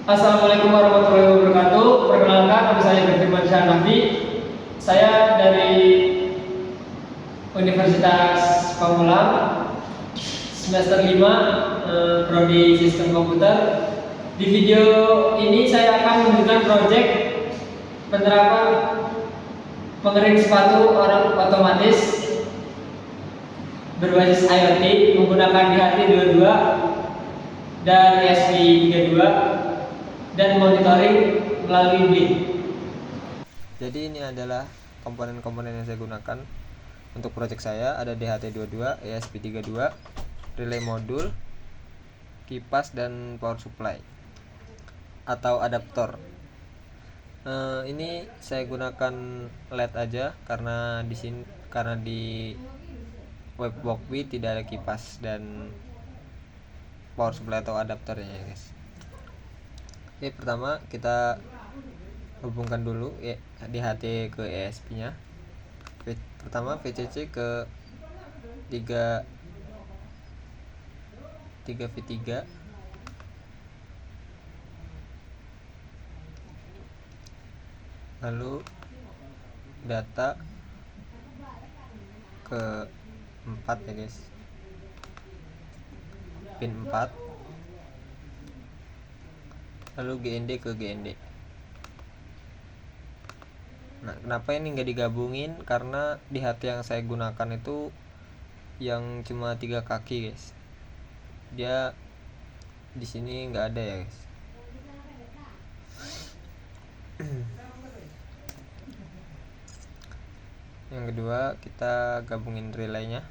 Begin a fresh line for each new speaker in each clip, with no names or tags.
Assalamualaikum warahmatullahi wabarakatuh. Perkenalkan, nama saya Firman Syahnafi. Saya dari Universitas Pamulang, semester 5, prodi Sistem Komputer. Di video ini saya akan menunjukkan proyek penerapan pengering sepatu orang otomatis berbasis IoT menggunakan DHT22 dan ESP32 dan monitoring melalui Blink.
Jadi ini adalah komponen-komponen yang saya gunakan untuk proyek saya. Ada DHT22, ESP32, relay modul, kipas, dan power supply atau adaptor. Ini saya gunakan LED aja karena di webbox B tidak ada kipas dan power supply atau adaptornya ya guys. Oke, pertama kita hubungkan dulu DHT ke ESP nya. Pertama VCC ke 3V3, lalu data ke 4 ya guys, pin 4, lalu GND ke GND. Nah, kenapa ini nggak digabungin? Karena DHT yang saya gunakan itu yang cuma 3 kaki guys, dia di sini nggak ada ya guys. Yang kedua kita gabungin relaynya.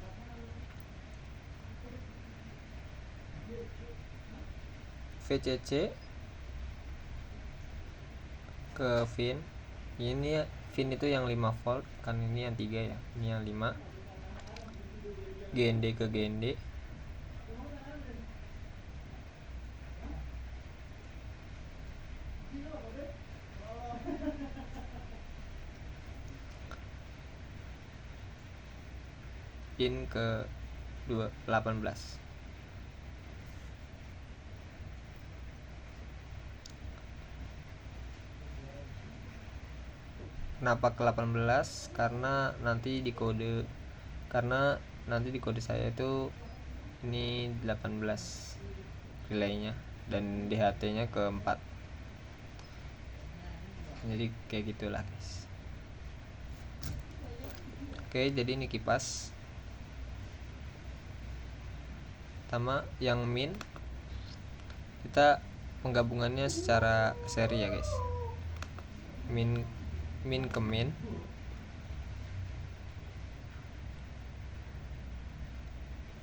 VCC ke VIN. Ini VIN itu yang 5 volt, kan ini yang 3 ya. Ini yang 5. GND ke GND. Pin ke 18. Kenapa ke 18? Karena nanti di kode saya itu ini 18 relaynya dan DHT-nya ke 4. Jadi kayak gitulah guys. Oke, jadi ini kipas. Pertama yang min, kita penggabungannya secara seri ya guys. Min ke min,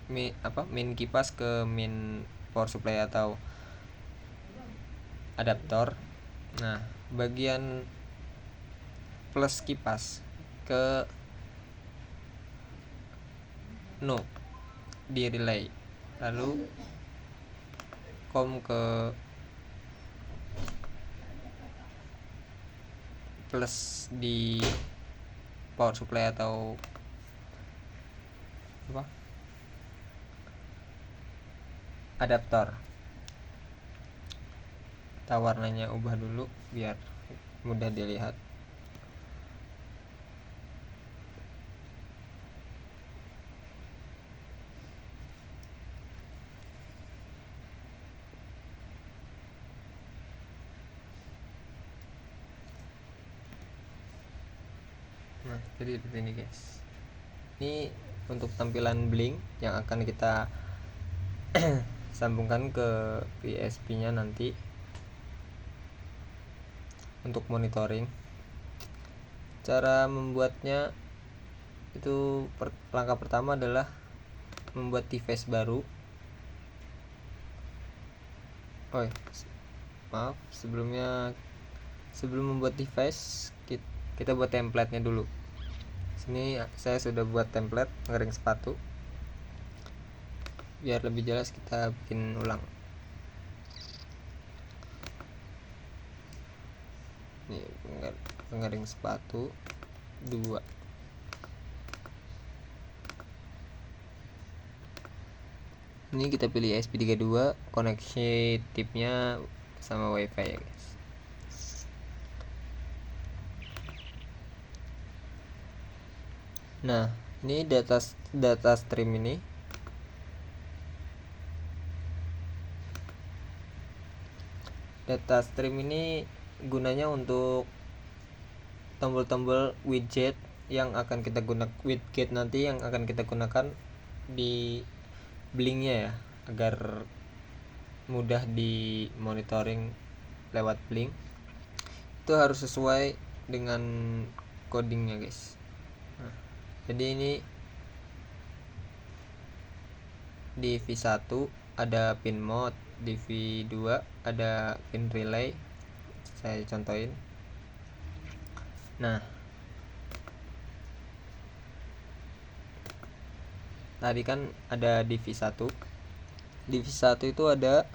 min kipas ke min power supply atau adaptor. Nah, bagian plus kipas ke no di relay, lalu ke plus di power supply atau adaptor. Kita warnanya ubah dulu biar mudah dilihat. Nah, jadi seperti ini guys. Ini untuk tampilan Blink yang akan kita sambungkan ke PSP nya nanti untuk monitoring. Cara membuatnya itu langkah pertama adalah membuat device baru. Sebelum membuat device kita buat template-nya dulu. Sini saya sudah buat template pengering sepatu. Biar lebih jelas kita bikin ulang. Ini pengering sepatu 2. Ini kita pilih ESP32, koneksi tipnya sama wifi ya guys. Nah, ini data stream ini gunanya untuk tombol-tombol widget yang akan kita gunakan, widget nanti yang akan kita gunakan di Blinknya ya, agar mudah di monitoring lewat Blink. Itu harus sesuai dengan codingnya guys. Nah, jadi ini di V1 ada pin mode, di V2 ada pin relay. Saya contohin. Nah, tadi kan ada di V1. Di V1 itu ada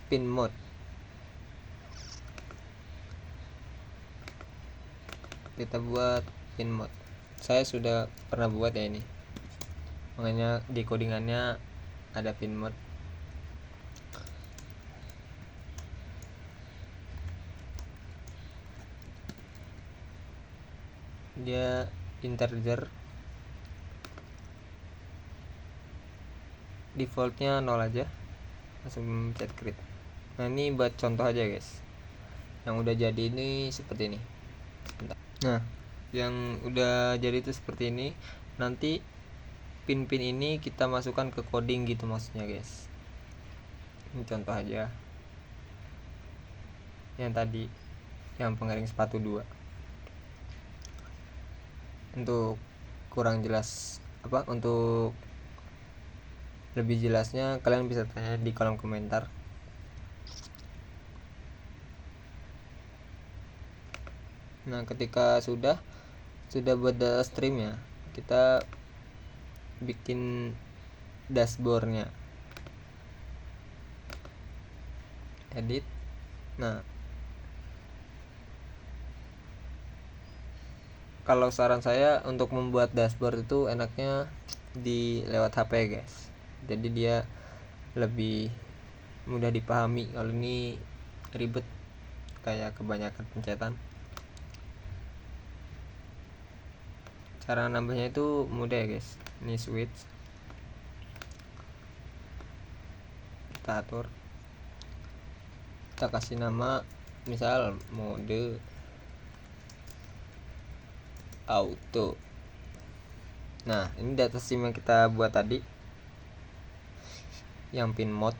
pin mode. Kita buat pin mode. Saya sudah pernah buat ya ini. Makanya di codingannya ada pin mode. Dia integer, defaultnya 0 aja, langsung pencet create. Nah, ini buat contoh aja guys. Yang udah jadi ini seperti ini. Nah, yang udah jadi itu seperti ini. Nanti pin-pin ini kita masukkan ke coding gitu maksudnya guys. Ini contoh aja. Yang tadi, yang pengaring sepatu 2. Untuk kurang jelas untuk lebih jelasnya kalian bisa tanya di kolom komentar. Nah, ketika sudah buat data stream ya, kita bikin dashboardnya, edit. Nah, kalau saran saya untuk membuat dashboard itu enaknya di lewat HP guys. Jadi dia lebih mudah dipahami. Kalau ini ribet kayak kebanyakan pencetan. Cara nambahnya itu mudah ya guys. Ini switch, kita atur, kita kasih nama misal mode auto. Nah, ini data stream yang kita buat tadi, yang pin mode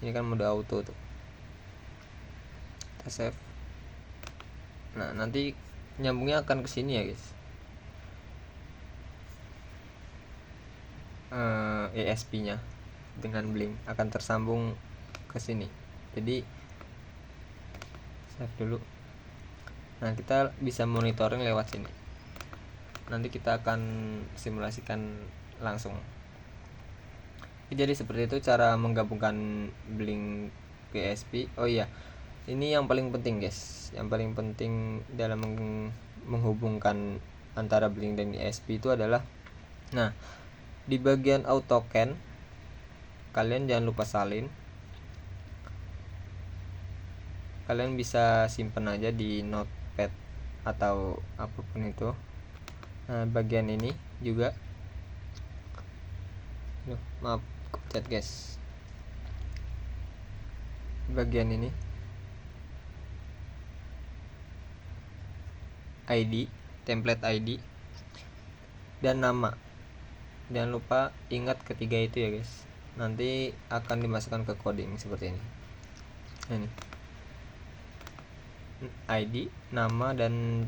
ini kan mode auto tuh. Kita save. Nah, nanti nyambungnya akan ke sini ya guys. ESP nya dengan Blink akan tersambung ke sini. Jadi save dulu. Nah, kita bisa monitoring lewat sini. Nanti kita akan simulasikan langsung. Jadi seperti itu cara menggabungkan Blink ESP. Oh iya, ini yang paling penting guys. Yang paling penting dalam menghubungkan antara Blink dan ESP itu adalah, nah, di bagian AutoCAN kalian jangan lupa salin. Kalian bisa simpan aja di notepad atau apapun itu. Nah, bagian ini juga, maaf chat guys, bagian ini ID, template ID dan nama. Jangan lupa ingat ketiga itu ya guys. Nanti akan dimasukkan ke coding seperti ini. Ini ID, nama, dan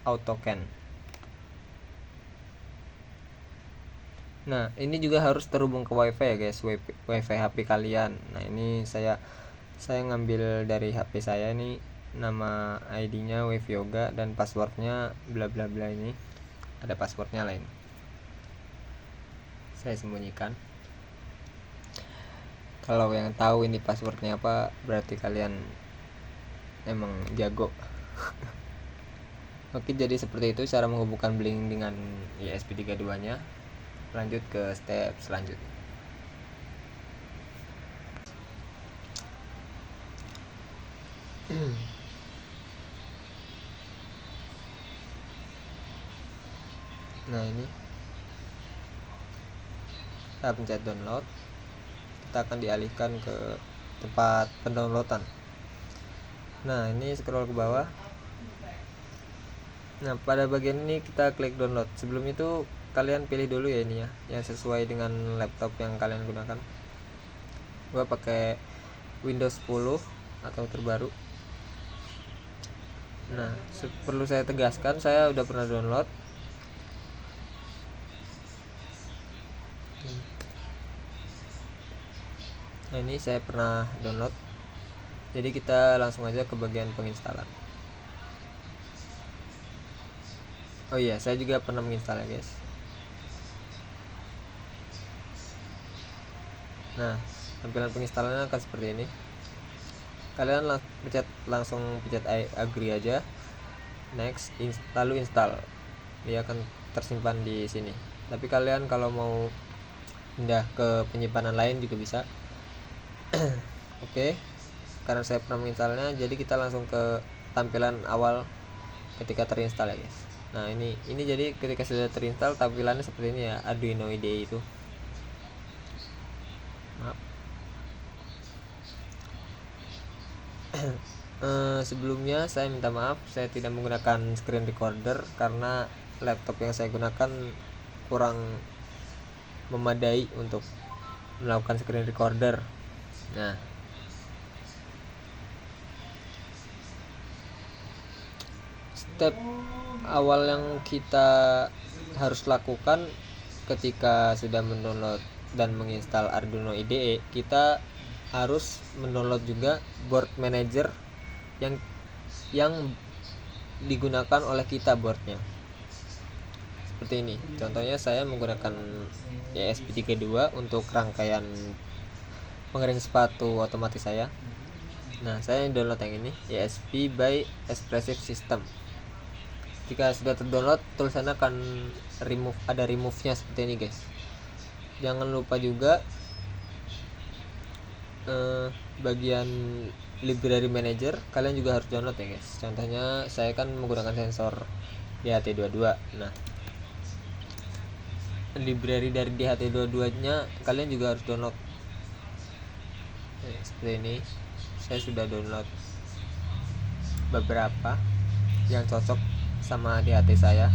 AutoCAN. Nah, ini juga harus terhubung ke WiFi ya guys, WiFi HP kalian. Nah, ini saya ngambil dari HP saya ini, nama ID-nya Wave Yoga dan passwordnya bla bla bla. Ini ada passwordnya lain. Saya sembunyikan. Kalau yang tahu ini passwordnya apa, berarti kalian emang jago. Oke, jadi seperti itu cara menghubungkan Blink dengan ESP32 nya. Lanjut ke step selanjutnya. Nah ini kita pencet download, kita akan dialihkan ke tempat pendownloadan. Nah ini scroll ke bawah. Nah pada bagian ini kita klik download. Sebelum itu kalian pilih dulu ya ini ya, yang sesuai dengan laptop yang kalian gunakan. Gua pakai Windows 10 atau terbaru. Nah perlu saya tegaskan, saya udah pernah download. Nah ini saya pernah download. Jadi kita langsung aja ke bagian penginstalan. Oh iya, saya juga pernah menginstal ya guys. Nah tampilan penginstalannya akan seperti ini. Kalian langsung pencet agree aja, next, lalu install. Dia akan tersimpan di sini. Tapi kalian kalau mau pindah ke penyimpanan lain juga bisa. Oke, karena saya pernah menginstalnya, jadi kita langsung ke tampilan awal ketika terinstall ya guys. Nah ini jadi ketika sudah terinstall tampilannya seperti ini ya, Arduino IDE itu. Maaf. Sebelumnya saya minta maaf, saya tidak menggunakan screen recorder karena laptop yang saya gunakan kurang memadai untuk melakukan screen recorder. Nah step awal yang kita harus lakukan ketika sudah mendownload dan menginstal Arduino IDE, kita harus mendownload juga board manager yang digunakan oleh kita boardnya. Seperti ini. Contohnya saya menggunakan ESP32 untuk rangkaian pengering sepatu otomatis saya. Nah, saya download yang ini, ESP by Espressif System. Jika sudah terdownload, tulisannya akan ada remove-nya seperti ini, guys. Jangan lupa juga bagian library manager kalian juga harus download ya, guys. Contohnya saya kan menggunakan sensor DHT22. Nah, library dari DHT22-nya kalian juga harus download. Seperti ini. Saya sudah download beberapa yang cocok sama DHT saya.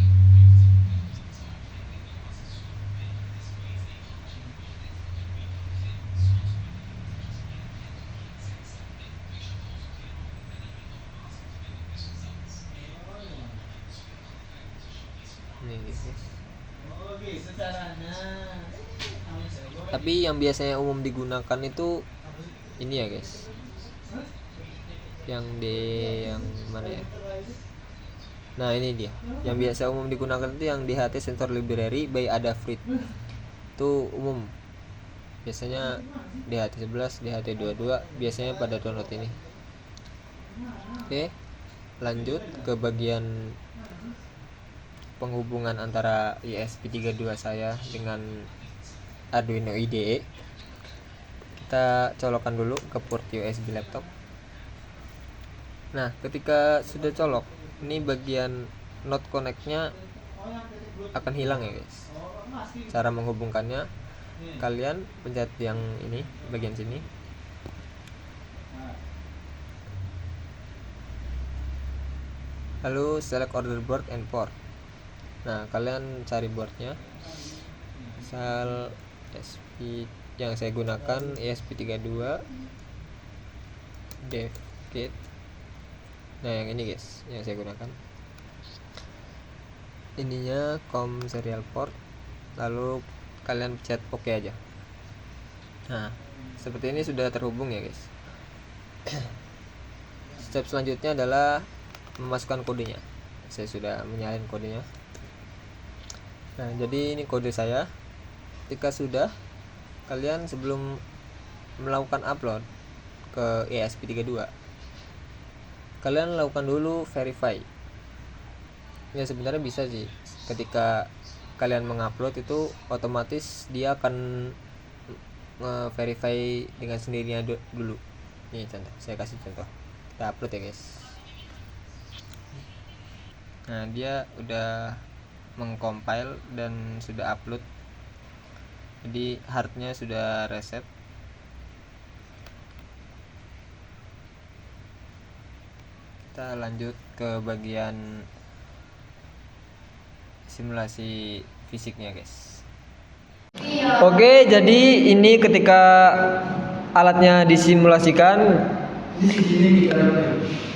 Tapi yang biasanya umum digunakan itu ini ya, guys. Yang mana ya? Nah, ini dia. Yang biasa umum digunakan itu yang DHT Sensor Library by Adafruit. Itu umum. Biasanya DHT11, DHT22 biasanya pada download ini. Oke. Lanjut ke bagian penghubungan antara ESP32 saya dengan Arduino IDE. Kita colokkan dulu ke port USB laptop. Nah, ketika sudah colok, ini bagian not connect-nya akan hilang ya, guys. Cara menghubungkannya, kalian pencet yang ini, bagian sini. Lalu select order board and port. Nah, kalian cari boardnya. Misal ESP yang saya gunakan ESP32 dev kit. Nah, yang ini, guys, yang saya gunakan. Ininya COM serial port. Lalu kalian pencet OK aja. Nah, seperti ini sudah terhubung ya, guys. Step selanjutnya adalah memasukkan kodenya. Saya sudah menyalin kodenya. Nah, jadi ini kode saya. Ketika sudah, kalian sebelum melakukan upload ke ESP32, kalian lakukan dulu verify. Ya, sebenarnya bisa sih. Ketika kalian mengupload itu otomatis dia akan nge-verify dengan sendirinya dulu. Nih contoh, saya kasih contoh. Kita upload ya, guys. Nah, dia udah mengcompile dan sudah upload. Jadi hardnya sudah reset. Kita lanjut ke bagian simulasi fisiknya, guys.
Oke, jadi ini ketika alatnya disimulasikan.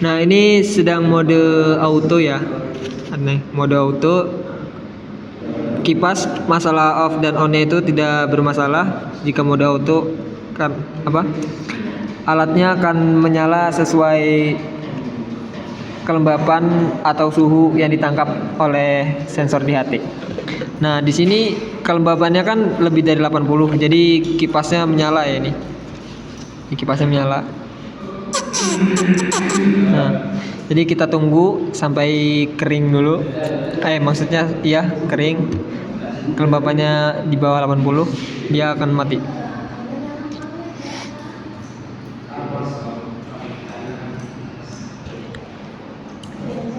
Nah, ini sedang mode auto ya. Mode auto. Kipas masalah off dan on-nya itu tidak bermasalah. Jika mode auto kan alatnya akan menyala sesuai kelembapan atau suhu yang ditangkap oleh sensor di HT. Nah, di sini kelembapannya kan lebih dari 80, jadi kipasnya menyala ya ini. Ini kipasnya menyala. Nah, jadi kita tunggu sampai kering dulu. Maksudnya iya kering. Kelembapannya di bawah 80, dia akan mati.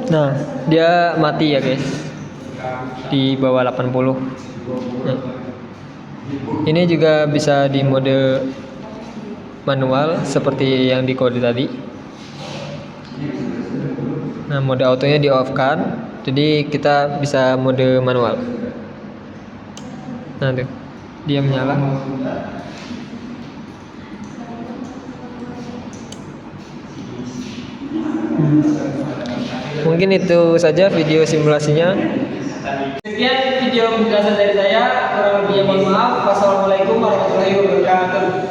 Nah, dia mati ya guys, di bawah 80. Nah, ini juga bisa di mode manual seperti yang di kode tadi. Nah, mode autonya di off kan, jadi kita bisa mode manual. Nah tuh, dia menyala. Mungkin itu saja video simulasinya. Sekian video penjelasan dari saya. Kurang lebihnya mohon maaf. Wassalamualaikum warahmatullahi wabarakatuh.